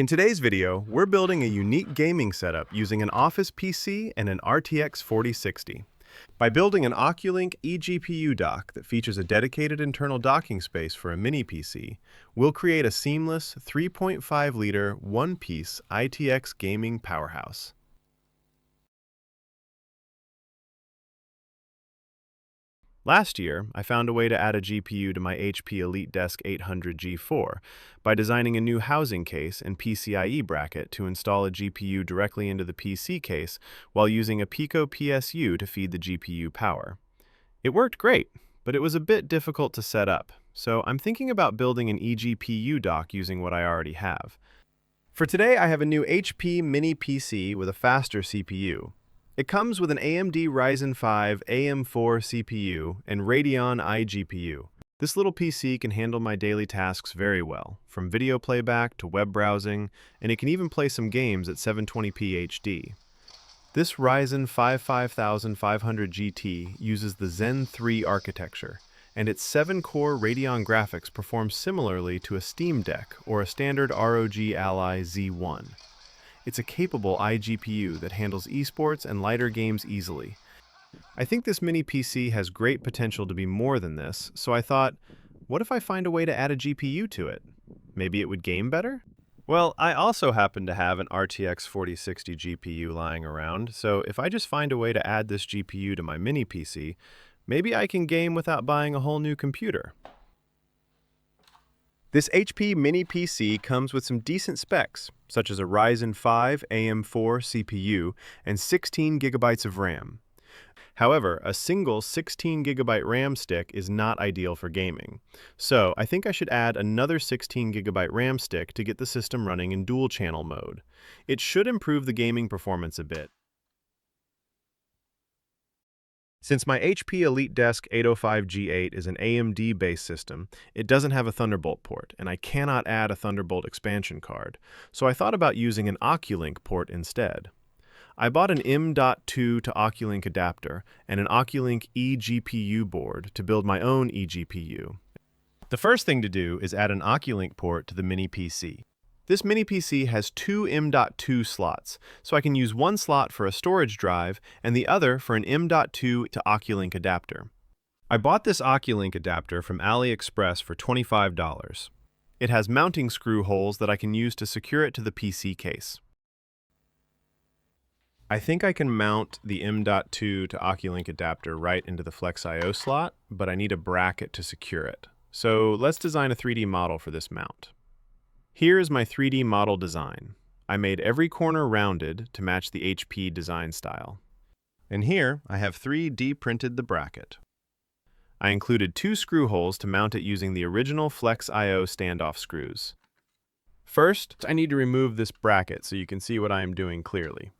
In today's video, we're building a unique gaming setup using an Office PC and an RTX 4060. By building an Oculink eGPU dock that features a dedicated internal docking space for a mini PC, we'll create a seamless 3.5-liter, one-piece ITX gaming powerhouse. Last year, I found a way to add a GPU to my HP EliteDesk 800 G4 by designing a new housing case and PCIe bracket to install a GPU directly into the PC case while using a Pico PSU to feed the GPU power. It worked great, but it was a bit difficult to set up, so I'm thinking about building an eGPU dock using what I already have. For today, I have a new HP mini PC with a faster CPU. It comes with an AMD Ryzen 5 AM4 CPU and Radeon iGPU. This little PC can handle my daily tasks very well, from video playback to web browsing, and it can even play some games at 720p HD. This Ryzen 5 5500 GT uses the Zen 3 architecture, and its 7-core Radeon graphics perform similarly to a Steam Deck or a standard ROG Ally Z1. It's a capable iGPU that handles esports and lighter games easily. I think this mini PC has great potential to be more than this, so I thought, what if I find a way to add a GPU to it? Maybe it would game better? Well, I also happen to have an RTX 4060 GPU lying around, so if I just find a way to add this GPU to my mini PC, maybe I can game without buying a whole new computer. This HP mini PC comes with some decent specs, such as a Ryzen 5 AM4 CPU and 16 gigabytes of RAM. However, a single 16 gigabyte RAM stick is not ideal for gaming, so I think I should add another 16 gigabyte RAM stick to get the system running in dual channel mode. It should improve the gaming performance a bit. Since my HP EliteDesk 805 G8 is an AMD-based system, it doesn't have a Thunderbolt port, and I cannot add a Thunderbolt expansion card, so I thought about using an Oculink port instead. I bought an M.2 to Oculink adapter and an Oculink eGPU board to build my own eGPU. The first thing to do is add an Oculink port to the mini PC. This mini PC has two M.2 slots, so I can use one slot for a storage drive and the other for an M.2 to Oculink adapter. I bought this Oculink adapter from AliExpress for $25. It has mounting screw holes that I can use to secure it to the PC case. I think I can mount the M.2 to Oculink adapter right into the Flex I/O slot, but I need a bracket to secure it. So let's design a 3D model for this mount. Here is my 3D model design. I made every corner rounded to match the HP design style. And here, I have 3D printed the bracket. I included 2 screw holes to mount it using the original Flex I/O standoff screws. First, I need to remove this bracket so you can see what I am doing clearly.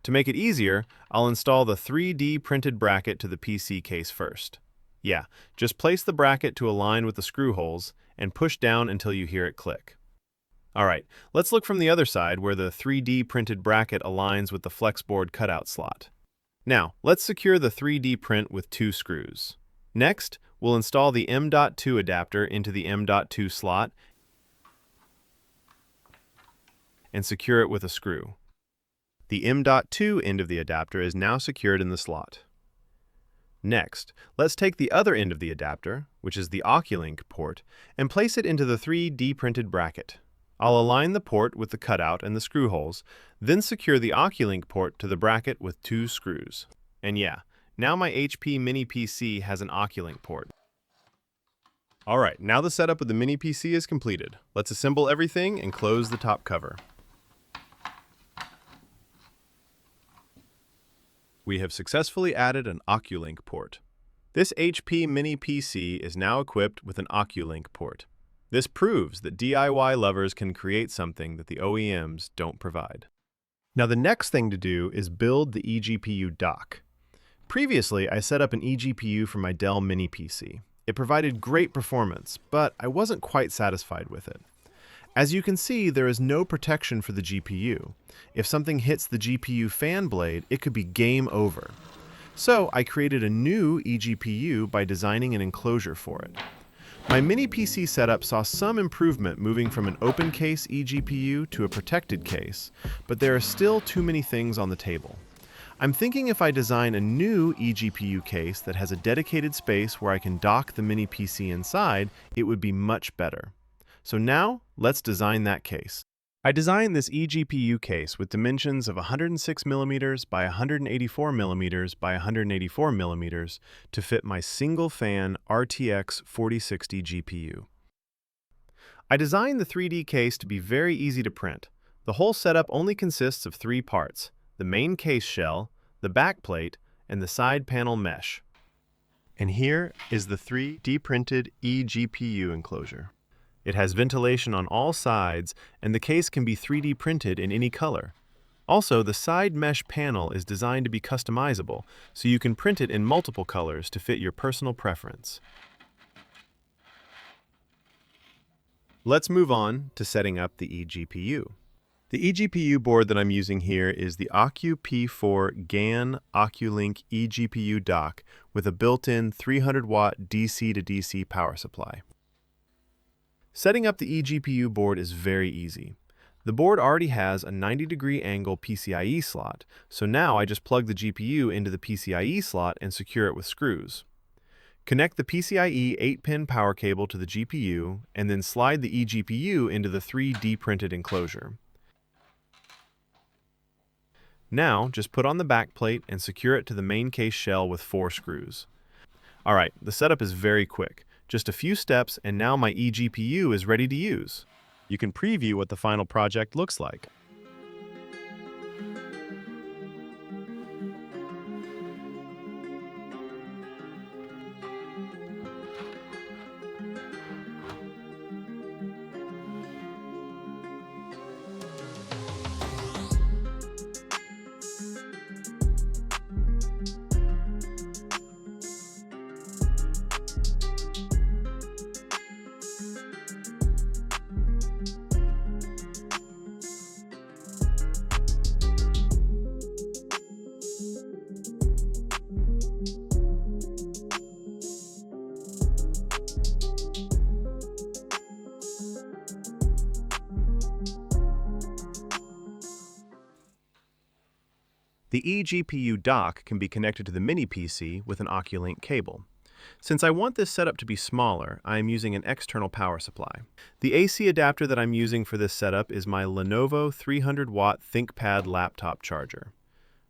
To make it easier, I'll install the 3D printed bracket to the PC case first. Yeah, just place the bracket to align with the screw holes and push down until you hear it click. Alright, let's look from the other side where the 3D printed bracket aligns with the flexboard cutout slot. Now, let's secure the 3D print with 2 screws. Next, we'll install the M.2 adapter into the M.2 slot and secure it with a screw. The M.2 end of the adapter is now secured in the slot. Next, let's take the other end of the adapter, which is the Oculink port, and place it into the 3D printed bracket. I'll align the port with the cutout and the screw holes, then secure the Oculink port to the bracket with 2 screws. And yeah, now my HP mini PC has an Oculink port. Alright, now the setup of the mini PC is completed. Let's assemble everything and close the top cover. We have successfully added an Oculink port. This HP mini PC is now equipped with an Oculink port. This proves that DIY lovers can create something that the OEMs don't provide. Now the next thing to do is build the eGPU dock. Previously, I set up an eGPU for my Dell mini PC. It provided great performance, but I wasn't quite satisfied with it. As you can see, there is no protection for the GPU. If something hits the GPU fan blade, it could be game over. So I created a new eGPU by designing an enclosure for it. My mini PC setup saw some improvement moving from an open case eGPU to a protected case, but there are still too many things on the table. I'm thinking if I design a new eGPU case that has a dedicated space where I can dock the mini PC inside, it would be much better. So now, let's design that case. I designed this eGPU case with dimensions of 106mm by 184mm by 184mm to fit my single-fan RTX 4060 GPU. I designed the 3D case to be very easy to print. The whole setup only consists of 3 parts: the main case shell, the backplate, and the side panel mesh. And here is the 3D printed eGPU enclosure. It has ventilation on all sides, and the case can be 3D printed in any color. Also, the side mesh panel is designed to be customizable, so you can print it in multiple colors to fit your personal preference. Let's move on to setting up the eGPU. The eGPU board that I'm using here is the P4 GAN Oculink eGPU dock with a built-in 300-watt DC to DC power supply. Setting up the eGPU board is very easy. The board already has a 90-degree angle PCIe slot, so now I just plug the GPU into the PCIe slot and secure it with screws. Connect the PCIe 8-pin power cable to the GPU, and then slide the eGPU into the 3D printed enclosure. Now, just put on the backplate and secure it to the main case shell with 4 screws. Alright, the setup is very quick. Just a few steps, and now my eGPU is ready to use. You can preview what the final project looks like. The eGPU dock can be connected to the mini PC with an Oculink cable. Since I want this setup to be smaller, I am using an external power supply. The AC adapter that I'm using for this setup is my Lenovo 300-watt ThinkPad laptop charger.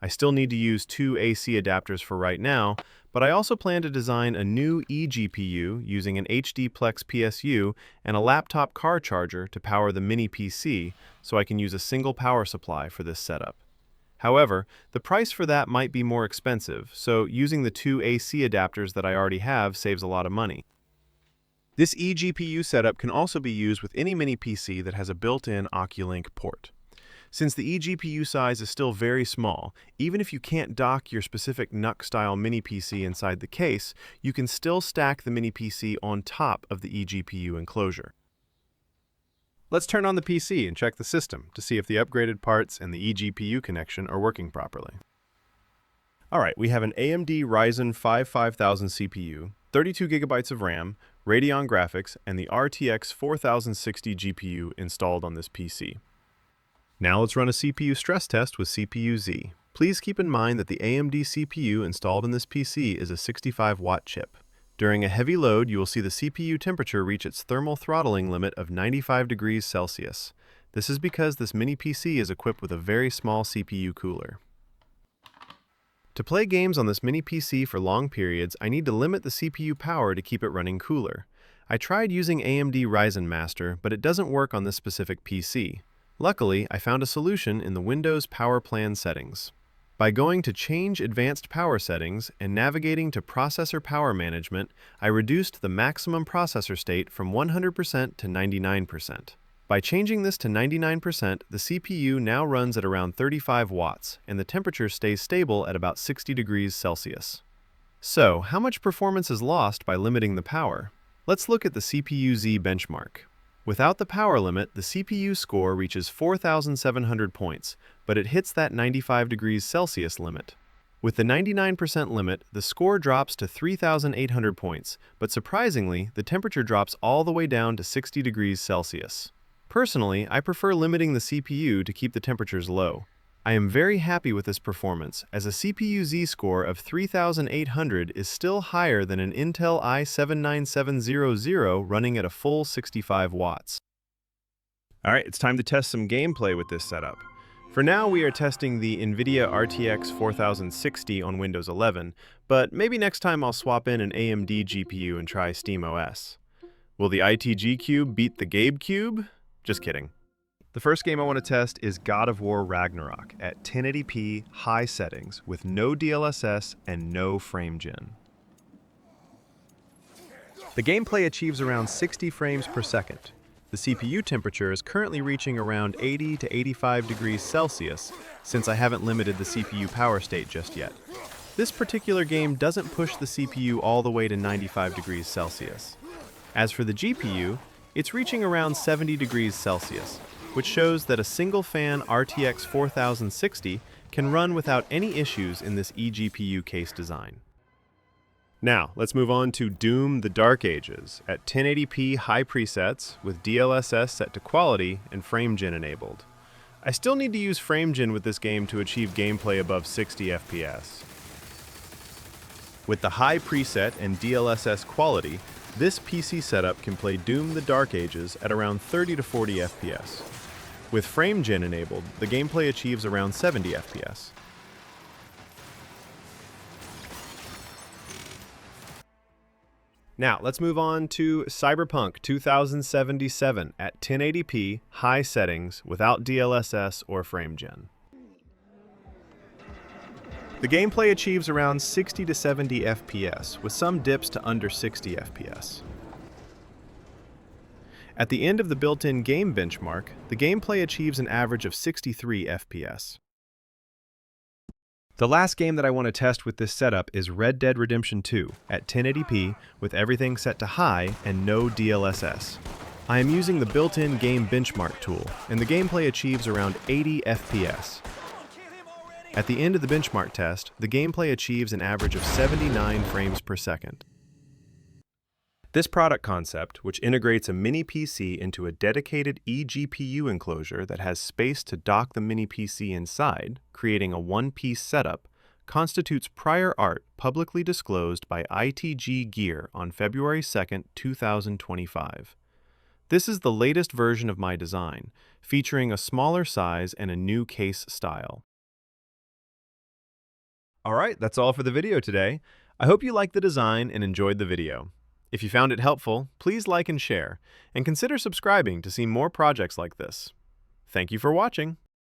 I still need to use 2 AC adapters for right now, but I also plan to design a new eGPU using an HDPlex PSU and a laptop car charger to power the mini PC, so I can use a single power supply for this setup. However, the price for that might be more expensive, so using the 2 AC adapters that I already have saves a lot of money. This eGPU setup can also be used with any mini PC that has a built-in Oculink port. Since the eGPU size is still very small, even if you can't dock your specific NUC-style mini PC inside the case, you can still stack the mini PC on top of the eGPU enclosure. Let's turn on the PC and check the system to see if the upgraded parts and the eGPU connection are working properly. Alright, we have an AMD Ryzen 5000 CPU, 32 GB of RAM, Radeon graphics, and the RTX 4060 GPU installed on this PC. Now let's run a CPU stress test with CPU-Z. Please keep in mind that the AMD CPU installed in this PC is a 65-watt chip. During a heavy load, you will see the CPU temperature reach its thermal throttling limit of 95 degrees Celsius. This is because this mini PC is equipped with a very small CPU cooler. To play games on this mini PC for long periods, I need to limit the CPU power to keep it running cooler. I tried using AMD Ryzen Master, but it doesn't work on this specific PC. Luckily, I found a solution in the Windows Power Plan settings. By going to Change Advanced Power Settings and navigating to Processor Power Management, I reduced the maximum processor state from 100% to 99%. By changing this to 99%, the CPU now runs at around 35 watts, and the temperature stays stable at about 60 degrees Celsius. So, how much performance is lost by limiting the power? Let's look at the CPU-Z benchmark. Without the power limit, the CPU score reaches 4,700 points, but it hits that 95 degrees Celsius limit. With the 99% limit, the score drops to 3,800 points, but surprisingly, the temperature drops all the way down to 60 degrees Celsius. Personally, I prefer limiting the CPU to keep the temperatures low. I am very happy with this performance, as a CPU Z-score of 3,800 is still higher than an Intel i7-9700 running at a full 65 watts. Alright, it's time to test some gameplay with this setup. For now, we are testing the NVIDIA RTX 4060 on Windows 11, but maybe next time I'll swap in an AMD GPU and try SteamOS. Will the ITG Cube beat the Gabe Cube? Just kidding. The first game I want to test is God of War Ragnarok at 1080p high settings with no DLSS and no frame gen. The gameplay achieves around 60 frames per second. The CPU temperature is currently reaching around 80 to 85 degrees Celsius since I haven't limited the CPU power state just yet. This particular game doesn't push the CPU all the way to 95 degrees Celsius. As for the GPU, it's reaching around 70 degrees Celsius, which shows that a single-fan RTX 4060 can run without any issues in this eGPU case design. Now, let's move on to Doom: The Dark Ages at 1080p high presets with DLSS set to quality and FrameGen enabled. I still need to use FrameGen with this game to achieve gameplay above 60 FPS. With the high preset and DLSS quality, this PC setup can play Doom: The Dark Ages at around 30 to 40 FPS. With FrameGen enabled, the gameplay achieves around 70 FPS. Now, let's move on to Cyberpunk 2077 at 1080p high settings without DLSS or FrameGen. The gameplay achieves around 60 to 70 FPS, with some dips to under 60 FPS. At the end of the built-in game benchmark, the gameplay achieves an average of 63 FPS. The last game that I want to test with this setup is Red Dead Redemption 2 at 1080p with everything set to high and no DLSS. I am using the built-in game benchmark tool, and the gameplay achieves around 80 FPS. At the end of the benchmark test, the gameplay achieves an average of 79 frames per second. This product concept, which integrates a mini PC into a dedicated eGPU enclosure that has space to dock the mini PC inside, creating a one-piece setup, constitutes prior art publicly disclosed by ITG Gear on February 2, 2025. This is the latest version of my design, featuring a smaller size and a new case style. Alright, that's all for the video today. I hope you liked the design and enjoyed the video. If you found it helpful, please like and share, and consider subscribing to see more projects like this. Thank you for watching.